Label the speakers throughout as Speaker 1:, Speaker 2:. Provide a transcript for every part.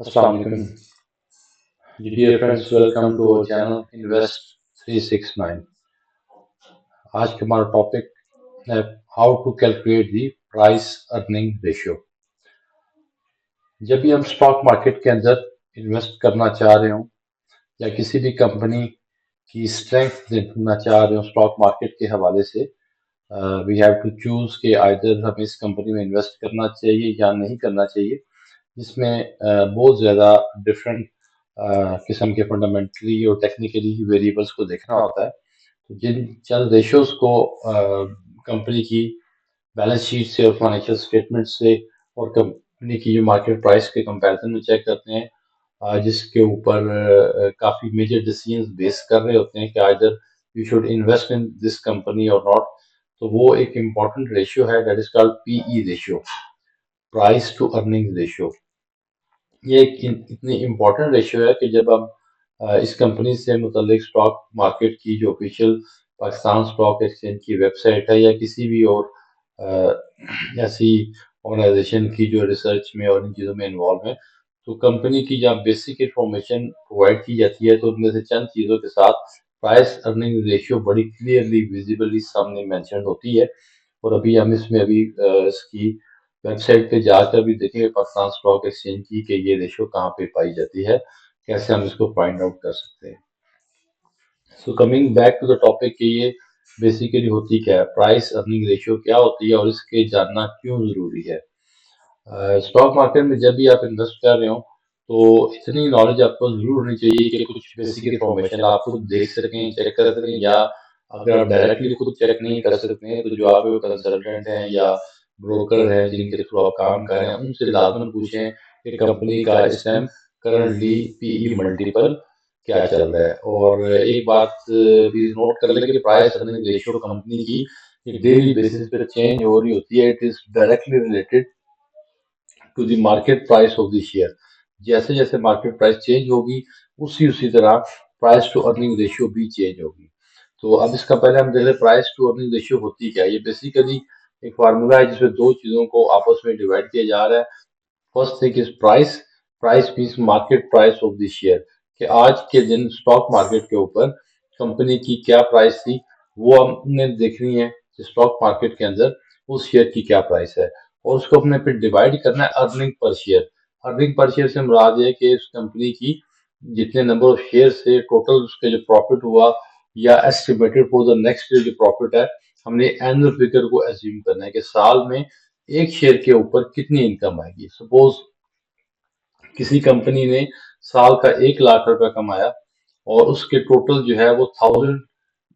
Speaker 1: Assalamu alaikum. Dear friends, welcome to our channel Invest 369. आज का हमारा टॉपिक है how to calculate the price earning ratio. जब भी हम स्टॉक मार्केट के अंदर इन्वेस्ट करना चाह रहे हो या किसी भी कंपनी की स्ट्रेंथ देखना चाह रहे हो स्टॉक मार्केट के हवाले से, वी हैव टू चूज कि आइदर हमें इस कंपनी में इन्वेस्ट करना चाहिए या नहीं करना चाहिए, जिसमें बहुत ज़्यादा डिफरेंट किस्म के फंडामेंटली और टेक्निकली वेरिएबल्स को देखना होता है। तो जिन चंद रेशियोज को कंपनी की बैलेंस शीट से और फाइनेंशियल स्टेटमेंट से और कंपनी की जो मार्केट प्राइस के कंपैरिजन में चेक करते हैं, जिसके ऊपर काफ़ी मेजर डिसीजंस बेस कर रहे होते हैं कि either you should invest in this company और नॉट। तो वो एक इम्पॉर्टेंट रेशियो है, that is called PE ratio, price to earning ratio. ये एक इतनी इम्पोर्टेंट रेशियो है कि जब हम इस कंपनी से मुतल्लिक स्टॉक मार्केट की जो ऑफिशियल पाकिस्तान स्टॉक एक्सचेंज की वेबसाइट है या किसी भी और ऐसी ऑर्गेनाइजेशन की जो रिसर्च में और इन चीज़ों में इन्वॉल्व है, तो कंपनी की जहाँ बेसिक इंफॉर्मेशन प्रोवाइड की जाती है तो उनमें से चंद चीज़ों के साथ प्राइस अर्निंग रेशियो बड़ी क्लियरली विजिबली सामने मेंशन होती है। और अभी हम इसमें इसकी वेबसाइट पे जाकर भी देखेंगे पाकिस्तान स्टॉक एक्सचेंज की कि ये रेशियो कहाँ पे पाई जाती है, कैसे हम इसको फाइंड आउट कर सकते हैं। So coming back to the topic कि ये बेसिकली होती क्या है, प्राइस अर्निंग रेशियो क्या होती है और इसके जानना क्यों जरूरी है। स्टॉक मार्केट में जब भी आप इन्वेस्ट कर रहे हो तो इतनी नॉलेज आपको जरूर होनी चाहिए कि कुछ बेसिक इंफॉर्मेशन आप खुद देख सकें, चेक कर सकें, या अगर आप डायरेक्टली खुद चेक नहीं कर सकते हैं तो जो आपके कंसल्टेंट हैं या ब्रोकर हैं जिनके थ्रू आप काम कर रहे हैं उनसे लाजमन पूछें कि कंपनी का इस टाइम करंटली पीई मल्टीपल क्या चल रहा है। और एक बात भी नोट कर लें कि प्राइस अर्निंग रेशियो कंपनी की डेली बेसिस पे चेंज हो रही होती है। It is directly related to the market price of the share. जैसे जैसे मार्केट प्राइस चेंज होगी उसी उसी तरह प्राइस टू अर्निंग रेशियो भी चेंज होगी। तो अब इसका पहले हम देख रहे प्राइस टू अर्निंग रेशियो होती क्या है। ये बेसिकली एक फार्मूला है जिसमें दो चीजों को आपस में डिवाइड किया जा रहा है। First thing is price. Price means market price of the share, कि आज के दिन स्टॉक मार्केट के ऊपर कंपनी की क्या प्राइस थी वो हमने देखनी है कि स्टॉक मार्केट के अंदर उस शेयर की क्या प्राइस है, और उसको अपने फिर डिवाइड करना है earning per share. Earning per share से मुराद है कि उस कंपनी की जितने नंबर ऑफ शेयर से टोटल उसके जो प्रॉफिट हुआ या estimated for the next year जो प्रॉफिट है, हमने एनुअल फिगर को एज्यूम करना है कि साल में एक शेयर के ऊपर कितनी इनकम आएगी। सपोज किसी कंपनी ने साल का 1 लाख रुपया कमाया और उसके टोटल जो है वो 1000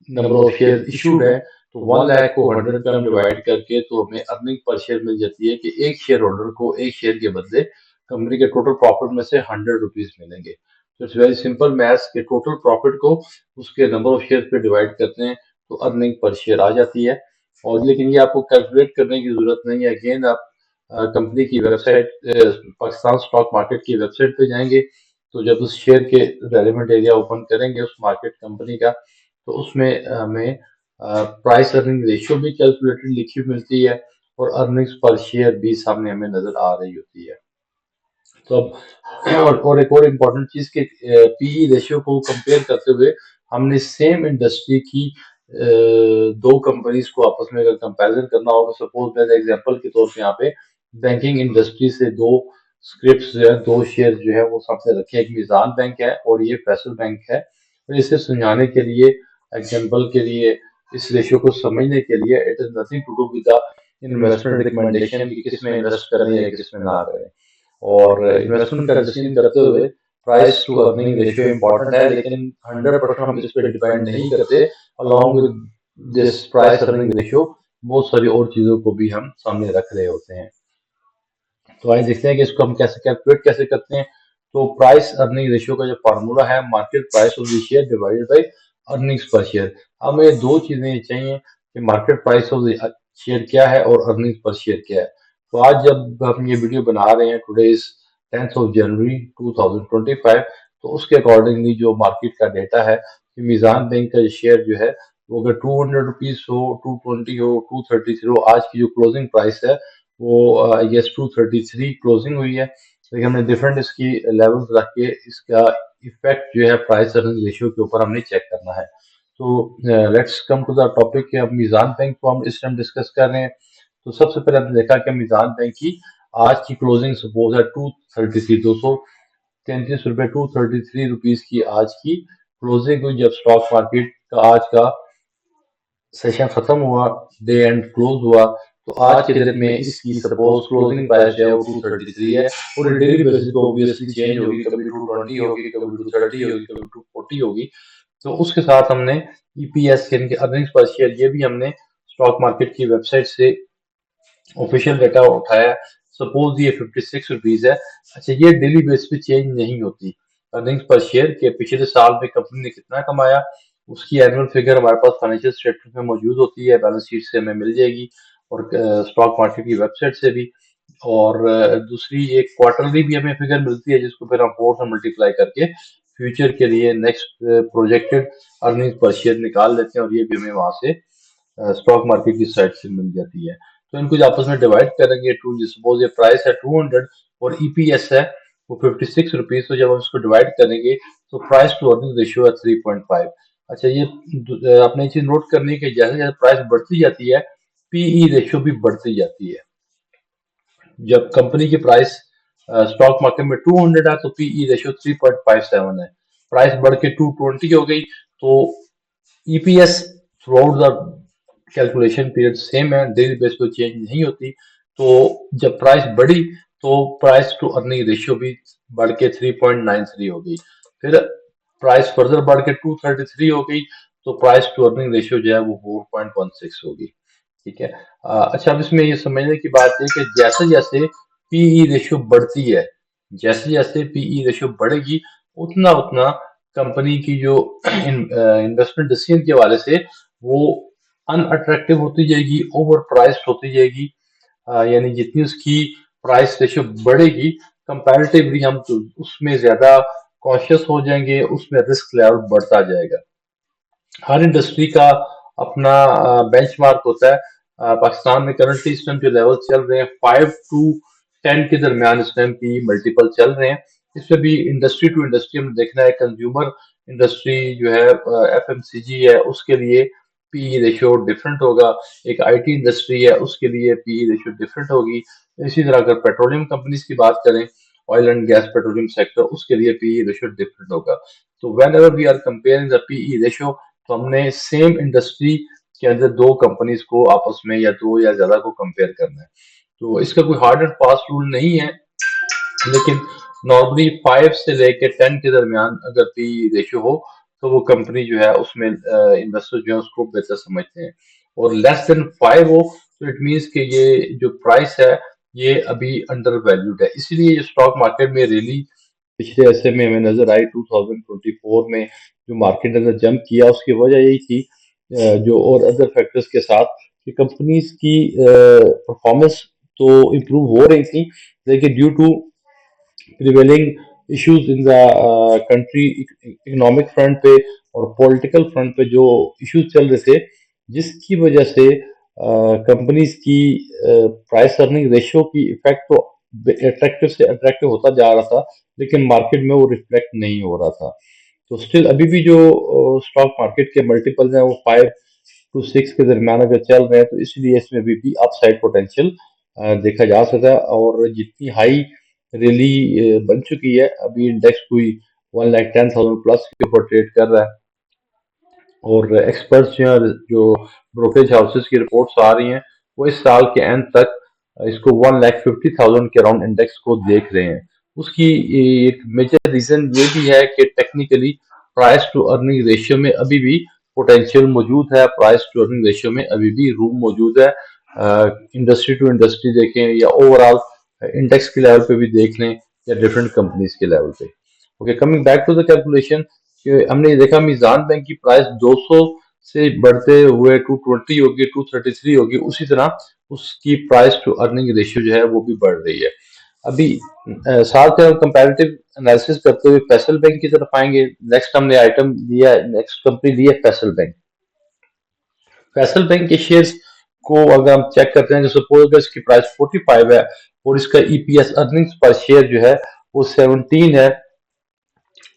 Speaker 1: नंबर ऑफ शेयर इशूड है, तो 1 लाख को 100 पे हम डिवाइड करके तो हमें अर्निंग पर शेयर मिल जाती है कि एक शेयर होल्डर को एक शेयर के बदले कंपनी के टोटल प्रॉफिट में से 100 रुपीज मिलेंगे। तो इट्स वेरी सिंपल मैथ्स के टोटल प्रॉफिट को उसके नंबर ऑफ शेयर पे डिवाइड करते हैं तो अर्निंग पर शेयर आ जाती है। और लेकिन ये आपको कैलकुलेट करने की जरूरत नहीं है। अगेन आप कंपनी की वेबसाइट पाकिस्तान स्टॉक मार्केट की वेबसाइट पे जाएंगे तो जब उस शेयर के रेलिवेंट एरिया ओपन करेंगे उस मार्केट कंपनी का, तो उसमें हमें प्राइस अर्निंग रेशियो भी कैलकुलेटेड लिखी मिलती है और अर्निंग्स पर शेयर भी सामने हमें नजर आ रही होती है। तो अब और एक और इम्पोर्टेंट चीज के पीई रेशियो को कंपेयर करते हुए हमने सेम इंडस्ट्री की दो कंपनीज को आपस में अगर कंपैरिजन करना होगा, सपोज मैं एग्जांपल के तौर पे यहाँ पे बैंकिंग इंडस्ट्री से दो स्क्रिप्ट्स जो है, दो शेयर जो है वो सामने रखे हैं। एक मिजान बैंक है और ये फैसल बैंक है। तो इसे समझाने के लिए, एग्जांपल के लिए, इस रेशियो को समझने के लिए, it is nothing to do with the investment recommendation कि किस में इन्वेस्ट करें या किस में ना करें। और इन्वेस्टमेंट का डिसीजन करते हुए price to earning ratio important है, लेकिन 100% हम इस पर डिपेंड नहीं करते। Along with this price earning ratio बहुत सारी और चीजों को भी हम सामने रख रहे होते हैं। तो आइए देखते हैं कि इसको हम कैसे कैलकुलेट कैसे करते हैं। तो प्राइस अर्निंग रेशियो का जो फार्मूला है, market price of the share divided by earnings पर शेयर। हमें दो चीजें चाहिए कि market price of the share क्या है और अर्निंग्स पर शेयर क्या है। तो आज जब हम ये वीडियो बना रहे हैं, today is 10th of January 2025, तो उसके अकॉर्डिंगली जो मार्केट का डेटा है कि मीजान बैंक का शेयर जो है वो अगर 200 रुपीज हो, 220 हो, 233 हो, आज की जो क्लोजिंग प्राइस है वो आई गेस 233 क्लोजिंग हुई है। लेकिन हमने डिफरेंट इसकी लेवल्स रख के इसका इफेक्ट जो है प्राइस अर्निंग रेशियो के ऊपर हमने चेक करना है। तो let's come to the topic कि अब मीज़ान बैंक को हम इस टाइम डिस्कस कर रहे हैं। तो सबसे पहले हमने देखा कि मीज़ान बैंक की आज की क्लोजिंग सपोज है 233 की आज की क्लोजिंग हुई। जब स्टॉक मार्केट का आज का सेशन खत्म हुआ, डे एंड क्लोज हुआ, तो आज के दिन में इसकी सपोज क्लोजिंग प्राइस जो है वो 233 है और डेली बेसिस पे ऑब्वियसली चेंज होगी, कभी 220 होगी, कभी 230 होगी, कभी 240 होगी। तो उसके साथ हमने ईपीएस यानी कि अर्निंग्स पर शेयर ये भी हमने स्टॉक मार्केट की वेबसाइट से ऑफिशियल डेटा उठाया। सपोज ये 56 रुपीज है। अच्छा, ये डेली बेस पे चेंज नहीं होती अर्निंग्स पर शेयर के पिछले साल में कंपनी ने कितना कमाया, उसकी एनुअल फिगर हमारे पास फाइनेंशियल स्टेटमेंट में मौजूद होती है, बैलेंस शीट से हमें मिल जाएगी और स्टॉक मार्केट की वेबसाइट से भी। और दूसरी एक क्वार्टरली भी हमें फिगर मिलती है जिसको फिर हम 4 से मल्टीप्लाई करके फ्यूचर के लिए नेक्स्ट प्रोजेक्टेड अर्निंग्स पर शेयर निकाल लेते हैं और ये भी हमें वहां से स्टॉक मार्केट की साइट से मिल जाती है। तो इनको जो आपस में डिवाइड करेंगे, टू सपोज ये प्राइस है 200 और ईपीएस है वो 56 रुपीज, तो जब हम इसको डिवाइड करेंगे तो प्राइस टू अर्निंग रेशियो है 3.5। अच्छा, ये आपने चीज नोट करनी है कि जैसे जैसे प्राइस बढ़ती जाती है पीई रेशियो भी बढ़ती जाती है। जब कंपनी की प्राइस स्टॉक मार्केट में 200 है तो पीई रेशियो 3.57 है। प्राइस बढ़ के 220 हो गई तो EPS through out the calculation period same है, डेली बेस पे चेंज नहीं होती। तो जब प्राइस बढ़ी तो प्राइस टू अर्निंग रेशियो भी बढ़ के 3.93 हो गई। फिर प्राइस फर्दर बढ़ के 233 हो गई तो प्राइस टू अर्निंग रेशियो जो है वो 4.16 होगी। ठीक है। अच्छा, अब इसमें ये समझने की बात है कि जैसे जैसे पीई रेशियो बढ़ती है, जैसे जैसे पीई रेशियो बढ़ेगी उतना उतना कंपनी की जो इन्वेस्टमेंट डिसीजन के हवाले से वो अनअट्रैक्टिव होती जाएगी, ओवर प्राइस्ड होती जाएगी। यानी जितनी उसकी प्राइस रेशियो बढ़ेगी कंपैरेटिवली हम तो उसमें ज्यादा कॉन्शियस हो जाएंगे, उसमें रिस्क लेवल बढ़ता जाएगा। हर इंडस्ट्री का अपना बेंचमार्क होता है। पाकिस्तान में करंटली इस टाइम जो लेवल चल रहे हैं 5 to 10 के दरमियान इस टाइम की मल्टीपल चल रहे हैं। इसमें भी इंडस्ट्री टू इंडस्ट्री हमें देखना है। कंज्यूमर इंडस्ट्री जो है एफएमसीजी है उसके लिए पी रेशियो डिफरेंट होगा, एक आईटी इंडस्ट्री है उसके लिए पी रेशियो डिफरेंट होगी। इसी तरह अगर पेट्रोलियम कंपनीज की बात करें, oil and gas petroleum sector, उसके लिए पी रेशियो डिफरेंट होगा। तो whenever we are comparing the PE ratio तो हमने सेम इंडस्ट्री के अंदर दो कंपनीज को आपस में या दो या ज्यादा को कंपेयर करना है। तो इसका कोई हार्ड एंड फास्ट रूल नहीं है, लेकिन नॉर्मली 5 से लेके 10 के दरमियान अगर पी रेशियो हो तो वो कंपनी जो है उसमें इन्वेस्टर जो है उसको बेहतर समझते हैं। और लेस देन 5 हो तो इट मीन्स कि ये जो प्राइस है ये अभी अंडर वैल्यूड है। इसीलिए ये स्टॉक मार्केट में रैली पिछले ऐसे में हमें नजर आई 2024 में जो मार्केट ने जंप किया उसकी वजह यही थी, जो और अदर फैक्टर्स के साथ, कि कंपनीज की परफॉर्मेंस तो इम्प्रूव हो रही थी लेकिन due to prevailing issues in the country, economic front पे और पॉलिटिकल फ्रंट पे जो इश्यूज चल रहे थे जिसकी वजह से कंपनीज की प्राइस अर्निंग रेशियो की इफेक्ट तो अट्रैक्टिव से अट्रैक्टिव होता जा रहा था लेकिन मार्केट में वो रिफ्लेक्ट नहीं हो रहा था। तो स्टिल अभी भी जो स्टॉक मार्केट के मल्टीपल हैं वो 5 to 6 के दरमियान अगर चल रहे हैं तो इसलिए इसमें अभी भी अपसाइड पोटेंशियल देखा जा सकता है। और जितनी हाई रैली बन चुकी है, अभी इंडेक्स कोई 1,10,000 प्लस के ऊपर ट्रेड कर रहा है और एक्सपर्ट्स जो हैं, जो ब्रोकरेज हाउसेस की रिपोर्ट्स आ रही हैं वो इस साल के एंड तक इसको 1,50,000 के अराउंड इंडेक्स को देख रहे हैं। उसकी एक मेजर रीजन ये भी है कि technically price to earning ratio में अभी भी पोटेंशियल मौजूद है, प्राइस टू अर्निंग रेशियो में अभी भी रूम मौजूद है। इंडस्ट्री टू इंडस्ट्री देखें या ओवरऑल इंडेक्स के लेवल पे भी देख लें या डिफरेंट कंपनीज के लेवल पे। Okay, coming back to the calculation, कि हमने ये देखा मीजान बैंक की प्राइस 200 से बढ़ते हुए 220 होगी, 233 होगी, उसी तरह उसकी प्राइस टू अर्निंग रेशियो जो है वो भी बढ़ रही है। अभी साथ में कंपैरेटिव एनालिसिस करते हुए फैसल बैंक की तरफ आएंगे। नेक्स्ट हमने आइटम लिया, नेक्स्ट कंपनी ली है फैसल बैंक। फैसल बैंक के शेयर्स को अगर हम चेक करते हैं, जो सपोज अगर इसकी प्राइस 45 है और इसका ईपीएस अर्निंग्स पर शेयर जो है वो 17 है,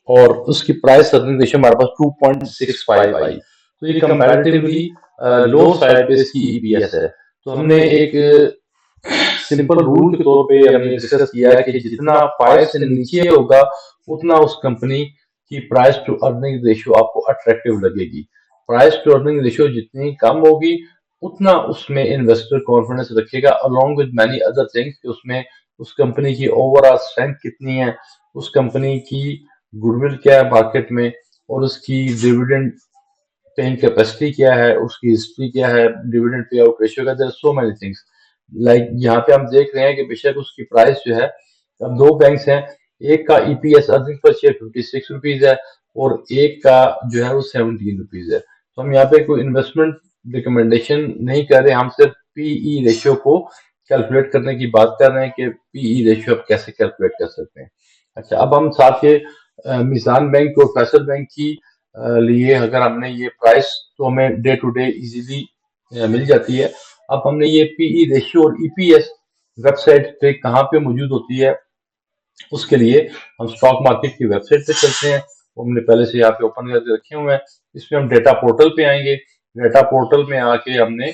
Speaker 1: और उसकी प्राइस अर्निंग रेशियो हमारे पास 2.65 आई। तो ये कंपैरेटिवली लो साइड पे इसकी ईपीएस है। तो हमने एक सिंपल रूल के तौर पे हमने डिस्कस किया है कि जितना 5 से नीचे होगा उतना उस कंपनी की प्राइस टू अर्निंग रेशियो आपको अट्रैक्टिव लगेगी। प्राइस टू अर्निंग रेशियो जितनी कम होगी उतना उसमें इन्वेस्टर कॉन्फिडेंस रखेगा, along with many other things, कि उसमें उस कंपनी की ओवरऑल स्ट्रेंथ कितनी है, उस कंपनी की गुडविल क्या है मार्केट में, और उसकी डिविडेंड पेइंग कैपेसिटी क्या है, उसकी हिस्ट्री क्या है, डिविडेंड पे आउट रेशियो का, there are so many things. Like यहाँ पे हम देख रहे हैं कि बेशक उसकी प्राइस जो है, अब दो बैंक्स हैं, एक का EPS earning per share 56 rupees है और एक का जो है वो 17 रुपीज है। तो हम यहाँ पे कोई इन्वेस्टमेंट रिकमेंडेशन नहीं कर रहे, हम सिर्फ पीई रेशियो को कैलकुलेट करने की बात कर रहे हैं कि पीई रेशियो आप कैसे कैलकुलेट कर सकते हैं। अच्छा, अब हम साथ के मिजान बैंक और फैसल बैंक की लिए अगर हमने ये प्राइस तो हमें डे टू डे इजीली मिल जाती है। अब हमने ये पीई रेशियो और ईपीएस वेबसाइट पे कहाँ पे मौजूद होती है, उसके लिए हम स्टॉक मार्केट की वेबसाइट पे चलते हैं। वो हमने पहले से यहाँ पे ओपन करके रखे हुए हैं। इसमें हम डेटा पोर्टल पे आएंगे। डेटा पोर्टल में आके हमने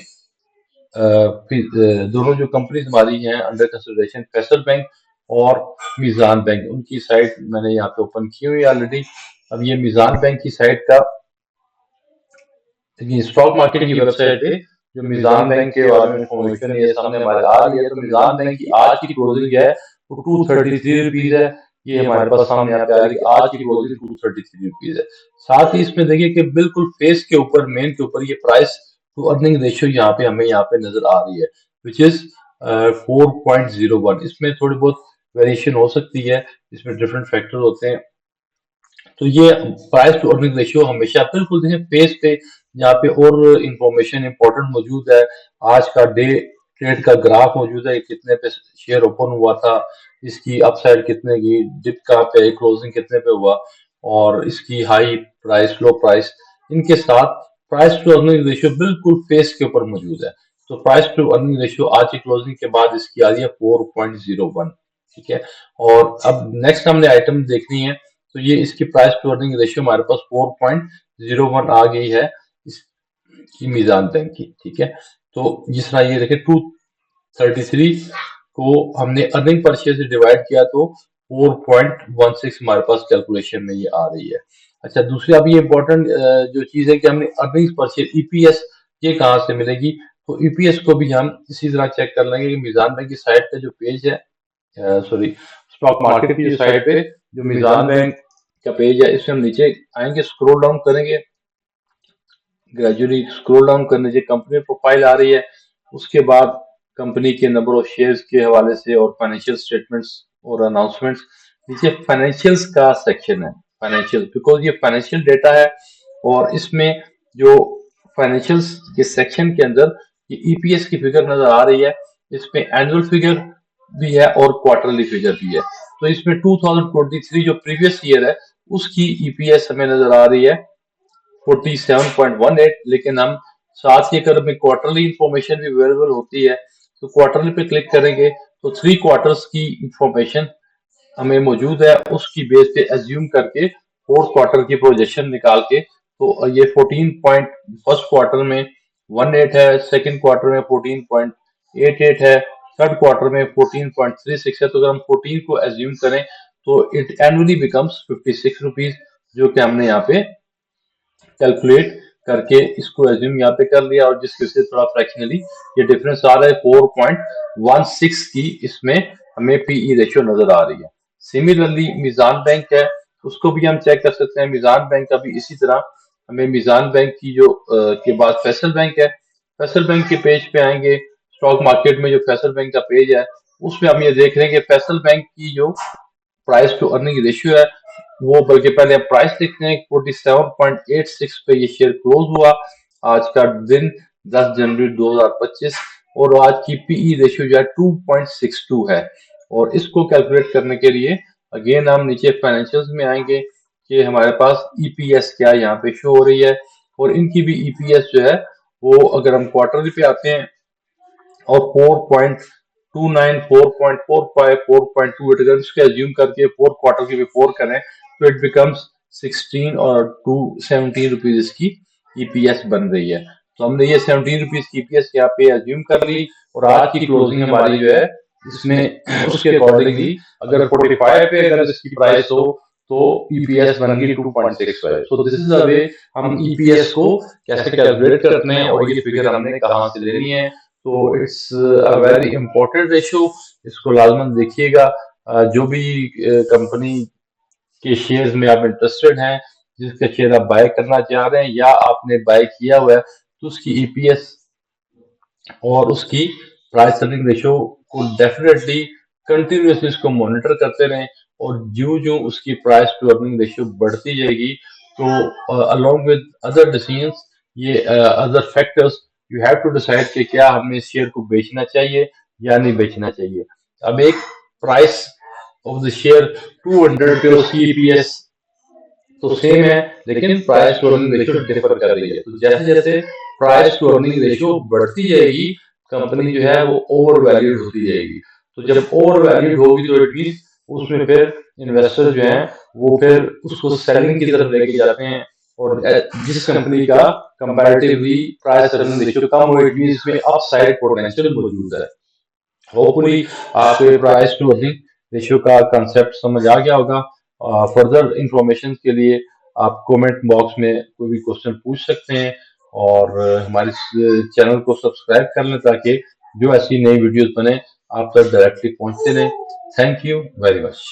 Speaker 1: दोनों जो कंपनीज हमारी हैं अंडर कंसिडरेशन, फैसल बैंक और मिजान बैंक, उनकी साइट मैंने यहाँ पे ओपन की हुई है ऑलरेडी। अब ये मिजान बैंक की साइट का स्टॉक मार्केट की वेबसाइट पे जो मिजान बैंक के बारे में इंफॉर्मेशन ये सामने हमारे आ रही है, तो मिजान बैंक की आज की क्लोजिंग है वो 233 रुपीज है। ये हमारे पास सामने यहाँ पे आ रही है, आज की क्लोजिंग 233 रुपीज है। साथ ही इसमें देखिए कि बिल्कुल फेस के ऊपर, मेन के ऊपर, ये प्राइस टू अर्निंग रेशियो यहाँ पे हमें यहाँ पे नजर आ रही है, विच इज 4.01। इसमें थोड़ी बहुत वेरिएशन हो सकती है, इसमें डिफरेंट फैक्टर होते हैं। तो ये प्राइस टू अर्निंग रेशियो हमेशा बिल्कुल देखें पेज पे, यहाँ पे और इंफॉर्मेशन इंपॉर्टेंट मौजूद है। आज का डे ट्रेड का ग्राफ मौजूद है, कितने पे शेयर ओपन हुआ था, इसकी अपसाइड कितने की, डिप कहाँ पे, क्लोजिंग कितने पे हुआ, और इसकी हाई प्राइस, लो प्राइस, इनके साथ प्राइस टू अर्निंग रेशियो बिल्कुल फेस के ऊपर मौजूद है। तो प्राइस टू अर्निंग रेशियो आज की क्लोजिंग के बाद इसकी आ रही है 4.01। ठीक है, और अब नेक्स्ट हमने आइटम देखनी है। तो ये इसकी प्राइस टू अर्निंग रेशियो हमारे पास 4.01 आ गई है इसकी मिजान बैंक की। ठीक है, तो जिस तरह ये देखें 233 को हमने अर्निंग पर शेयर से डिवाइड किया तो 4.16 हमारे पास कैलकुलेशन में ये आ रही है। अच्छा, दूसरी अब ये इंपॉर्टेंट जो चीज है कि हमने अर्निंग पर शेयर ईपीएस ये कहाँ से मिलेगी, तो ईपीएस को भी हम इसी तरह चेक कर लेंगे कि मिजान बैंक की साइट का जो पेज है, सॉरी, स्टॉक मार्केट की जो साइट पे जो मिजान बैंक का पेज है, इसमें हम नीचे आएंगे, स्क्रॉल डाउन करेंगे, ग्रेजुअली स्क्रॉल डाउन करने से कंपनी प्रोफाइल आ रही है। उसके बाद कंपनी के नंबर ऑफ शेयर्स के हवाले से और फाइनेंशियल स्टेटमेंट्स और अनाउंसमेंट्स, नीचे फाइनेंशियल्स का सेक्शन है। फाइनेंशियल, बिकॉज ये फाइनेंशियल डेटा है और इसमें जो फाइनेंशियल्स के सेक्शन के अंदर ये ईपीएस की फिगर नजर आ रही है, इसमें एनुअल फिगर भी है और क्वार्टरली फिगर भी है। तो इसमें 2023 जो प्रीवियस ईयर है उसकी ईपीएस हमें नजर आ रही है 47.18, लेकिन हम साथ ही अगर हमें क्वार्टरली इंफॉर्मेशन भी अवेलेबल होती है तो क्वार्टरली पे क्लिक करेंगे तो 3 क्वार्टर्स की इंफॉर्मेशन हमें मौजूद है, उसकी बेस पे एज्यूम करके फोर्थ क्वार्टर की प्रोजेक्शन निकाल के, तो ये 14 पॉइंट फर्स्ट क्वार्टर में 18 है, सेकंड क्वार्टर में 14.88 है, थर्ड क्वार्टर में 14.36 है। तो अगर हम 14 को एज्यूम करें तो इट एनुअली बिकम्स 56 रुपीज, जो कि हमने यहाँ पे कैलकुलेट करके इसको एज्यूम यहाँ पे कर लिया, और जिसकी वजह से थोड़ा फ्रैक्शनली ये डिफरेंस आ रहा है 4.16 की, इसमें हमें पीई रेशियो नजर आ रही है। सिमिलरली मिजान बैंक है, उसको भी हम चेक कर सकते हैं। मिजान बैंक का भी इसी तरह हमें मिजान बैंक की जो के बाद फैसल बैंक है, फैसल बैंक के पेज पे आएंगे, स्टॉक मार्केट में जो फैसल बैंक का पेज है उसमें हम ये देख रहे हैं कि फैसल बैंक की जो प्राइस टू अर्निंग रेशियो है वो, बल्कि पहले आप प्राइस देखते हैं 47.86 पे ये शेयर क्लोज हुआ आज का दिन 10 जनवरी 2025, और आज की पीई रेशियो जो है 2.62 है। और इसको कैलकुलेट करने के लिए अगेन हम नीचे फाइनेंशियल्स में आएंगे कि हमारे पास ईपीएस क्या यहाँ पे शो हो रही है, और इनकी भी ईपीएस जो है वो अगर हम क्वार्टरली पे आते हैं और 29, 4.45, 4.28, अगर इसको एज्यूम करके 4 क्वार्टर के भी 4 करें तो इट बिकम्स 16 और 2 17 रुपीज इसकी ईपीएस बन रही है। तो हमने ये 17 रुपीज की ईपीएस यहाँ पे एज्यूम कर ली, और आज की क्लोजिंग हमारी जो है इसमें उसके अकॉर्डिंगली अगर 45 पे अगर इसकी प्राइस हो तो ईपीएस बन गई 2.65। So this is the way हम ईपीएस को कैसे कैलकुलेट करते हैं और ये फिगर हमने कहाँ से लेनी है। तो it's a very important ratio, इसको लाजमन देखिएगा। जो भी कंपनी के शेयर्स में आप इंटरेस्टेड हैं, जिसका शेयर आप बाय करना चाह रहे हैं या आपने बाय किया हुआ है, तो उसकी ईपीएस और उसकी प्राइस अर्निंग रेशियो को डेफिनेटली कंटिन्यूसली इसको मॉनिटर करते रहें, और जो जो उसकी प्राइस टू अर्निंग रेशियो बढ़ती जाएगी तो अलोंग विद अदर डिसीजंस, ये other factors, you have to decide कि क्या हमें इस शेयर को बेचना चाहिए या नहीं बेचना चाहिए। अब एक प्राइस ऑफ द शेयर 200 पे उसकी ईपीएस तो सेम है, लेकिन price to earning ratio differ कर रही है। तो जैसे जैसे प्राइस टू अर्निंग रेशियो बढ़ती जाएगी, कंपनी जो है वो ओवर वैल्यूड होती जाएगी। तो जब ओवर वैल्यूड होगी तो इट मींस उसमें फिर इन्वेस्टर जो हैं वो फिर उसको सेलिंग की तरफ लेके जाते हैं, और जिस कंपनी का कंपैरेटिवली प्राइस अर्निंग रेशियो कम हो, इट मींस इसमें अपसाइड पोटेंशियल मौजूद है। होपफुली आपको प्राइस टू अर्निंग रेशियो का कंसेप्ट समझ आ गया होगा। फर्दर इंफॉर्मेशन के लिए आप कमेंट बॉक्स में कोई भी क्वेश्चन पूछ सकते हैं, और हमारे चैनल को सब्सक्राइब कर लें ताकि जो ऐसी नई वीडियोस बने आप तक डायरेक्टली पहुंचते रहें। Thank you very much.